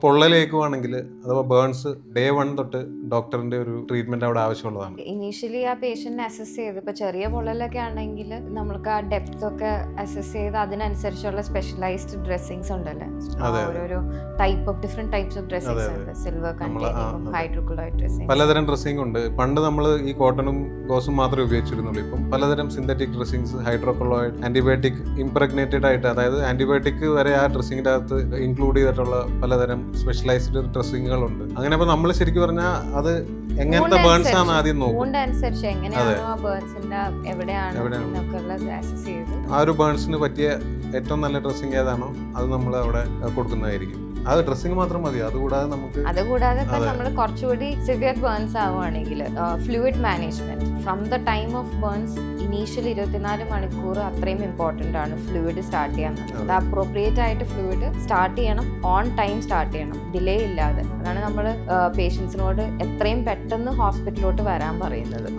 പൊള്ളലേക്കുവാണെങ്കിൽ അഥവാ burns day 1 തൊട്ട് ഡോക്ടറിന്റെ ഒരു ട്രീറ്റ്മെന്റ് അവിടെ ആവശ്യമുള്ളതാണ്. ഇനീഷ്യലി ആ പേഷ്യന്റിനെ അസസ് ചെയ്ത് ഇപ്പോൾ ചെറിയ പൊള്ളലൊക്കെ ആണെങ്കിൽ നമ്മൾക്ക് ആ ഡെപ്ത് ഒക്കെ അസസ് ചെയ്ത് അതിനനുസരിച്ചുള്ള സ്പെഷ്യലൈസ്ഡ് ഡ്രസ്സിങ്സ് ഉണ്ടല്ലോ. ഓരോരോ ഡിഫറെന്റ് ടൈപ്സ് ഓഫ് ഡ്രസ്സിങ്സ് ഉണ്ട്. സിൽവർ കണ്ടെയ്നിങ്ങും ഹൈഡ്രോക്ലോറൈഡ് ഡ്രസ്സിംഗ്, പലതരം ഡ്രസ്സിംഗ് ഉണ്ട്. പണ്ട് നമ്മൾ ഈ കോട്ടണും ഗോസും മാത്രമേ ഉപയോഗിച്ചിരുന്നുള്ളൂ. ഇപ്പം പലതരം synthetic dressings, hydrochloride, antibiotic impregnated ആയിട്ട്, അതായത് ആന്റിബയോട്ടിക് വരെ ആ ഡ്രസ്സിങ്ങിന്റെ അകത്ത് ഇൻക്ലൂഡ് ചെയ്തിട്ടുള്ള പലതരം സ്പെഷ്യലൈസ്ഡ് ഡ്രസ്സിങ്ങുകളുണ്ട്. അങ്ങനെ അപ്പൊ നമ്മൾ ശരിക്കും പറഞ്ഞാൽ അത് എങ്ങനത്തെ ബേൺസ് ആണ് ആദ്യം നോക്കും. ആ ഒരു ബേൺസിന് പറ്റിയ ഏറ്റവും നല്ല ഡ്രസ്സിങ് ഏതാണോ അത് നമ്മൾ അവിടെ കൊടുക്കുന്നതായിരിക്കും. അത് ഡ്രസ്സിങ് മാത്രം മതി. അതുകൂടാതെ നമ്മൾ കുറച്ചുകൂടി സിവിയർ ബേൺസ് ആവുകയാണെങ്കിൽ fluid management from the time of burns initial 24 മണിക്കൂർ അത്രയും ഇമ്പോർട്ടൻ്റ് ആണ്. ഫ്ലൂയിഡ് സ്റ്റാർട്ട് ചെയ്യാൻ അത് അപ്രോപ്രിയേറ്റ് ആയിട്ട് ഫ്ലൂയിഡ് സ്റ്റാർട്ട് ചെയ്യണം, ഓൺ ടൈം സ്റ്റാർട്ട് ചെയ്യണം, ഡിലേ ഇല്ലാതെ. അതാണ് നമ്മൾ പേഷ്യൻസിനോട് എത്രയും പെട്ടെന്ന് ഹോസ്പിറ്റലിലോട്ട് വരാൻ പറയുന്നത്.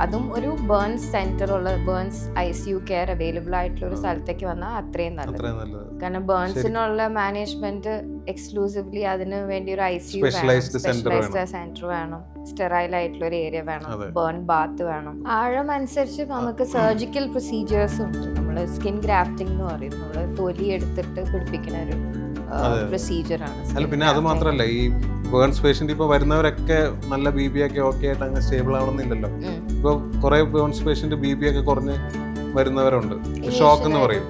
അതും ഒരു ബേൺസ് സെന്റർ ഉള്ള ബേൺസ് ICU കെയർ അവൈലബിൾ ആയിട്ടുള്ള ഒരു സ്ഥലത്തേക്ക് വന്നാൽ അത്രയും നല്ലത്. കാരണം ബേൺസിനുള്ള മാനേജ്മെന്റ് എക്സ്ക്ലൂസീവ്ലി അതിന് വേണ്ടി ഒരു ICU സ്പെഷ്യലൈസ്ഡ് സെന്റർ വേണം, സ്റ്റെറൈൽ ആയിട്ടുള്ള ഒരു ഏരിയ വേണം, ബേൺ ബാത്ത് വേണം. ആഴം അനുസരിച്ച് നമുക്ക് സർജിക്കൽ പ്രൊസീജിയേഴ്സ് ഉണ്ട്. നമ്മൾ സ്കിൻ ഗ്രാഫ്റ്റിംഗ് എന്ന് പറയും. നമ്മൾ തൊലി എടുത്തിട്ട് പിടിപ്പിക്കുന്ന ഒരു പ്രൊസീജിയറാണ്. അല്ല, പിന്നെ അത് മാത്രമല്ല, ഈ ബേൺസ് പേഷ്യന്റ് ഇപ്പൊ വരുന്നവരൊക്കെ നല്ല BB ഒക്കെ ഓക്കെ ആയിട്ട് അങ്ങനെ സ്റ്റേബിൾ ആവണമെന്നില്ലല്ലോ. ഇപ്പൊ കുറെ ബേൺസ് പേഷ്യന്റ് BB ഒക്കെ കുറഞ്ഞ് വരുന്നവരുണ്ട്. ഷോക്ക് എന്ന് പറയും.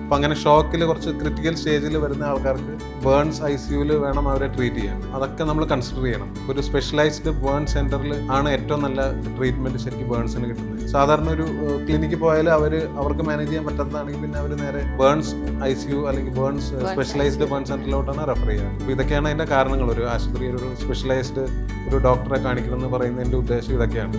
അപ്പൊ അങ്ങനെ ഷോക്കിൽ കുറച്ച് ക്രിട്ടിക്കൽ സ്റ്റേജിൽ വരുന്ന ആൾക്കാർക്ക് ബേൺസ് ICUവിൽ വേണം അവരെ ട്രീറ്റ് ചെയ്യാൻ. അതൊക്കെ നമ്മൾ കൺസിഡർ ചെയ്യണം. ഒരു സ്പെഷ്യലൈസ്ഡ് ബേൺ സെന്ററിൽ ആണ് ഏറ്റവും നല്ല ട്രീറ്റ്മെന്റ് ശരിക്കും ബേൺസിന് കിട്ടുന്നത്. സാധാരണ ഒരു ക്ലിനിക്കിൽ പോയാൽ അവർക്ക് മാനേജ് ചെയ്യാൻ പറ്റാത്തതാണെങ്കിൽ പിന്നെ അവർ നേരെ ബേൺസ് ICU അല്ലെങ്കിൽ ബേൺസ് സ്പെഷ്യലൈസ്ഡ് ബേൺ സെന്ററിലോട്ടാണ് റെഫർ ചെയ്യുക. അപ്പോൾ ഇതൊക്കെയാണ് അതിന്റെ കാരണങ്ങൾ. ഒരു ആശുപത്രിയിൽ ഒരു സ്പെഷ്യലൈസ്ഡ് ഒരു ഡോക്ടറെ കാണിക്കണം എന്ന് പറയുന്നതിന്റെ ഉദ്ദേശം ഇതൊക്കെയാണ്.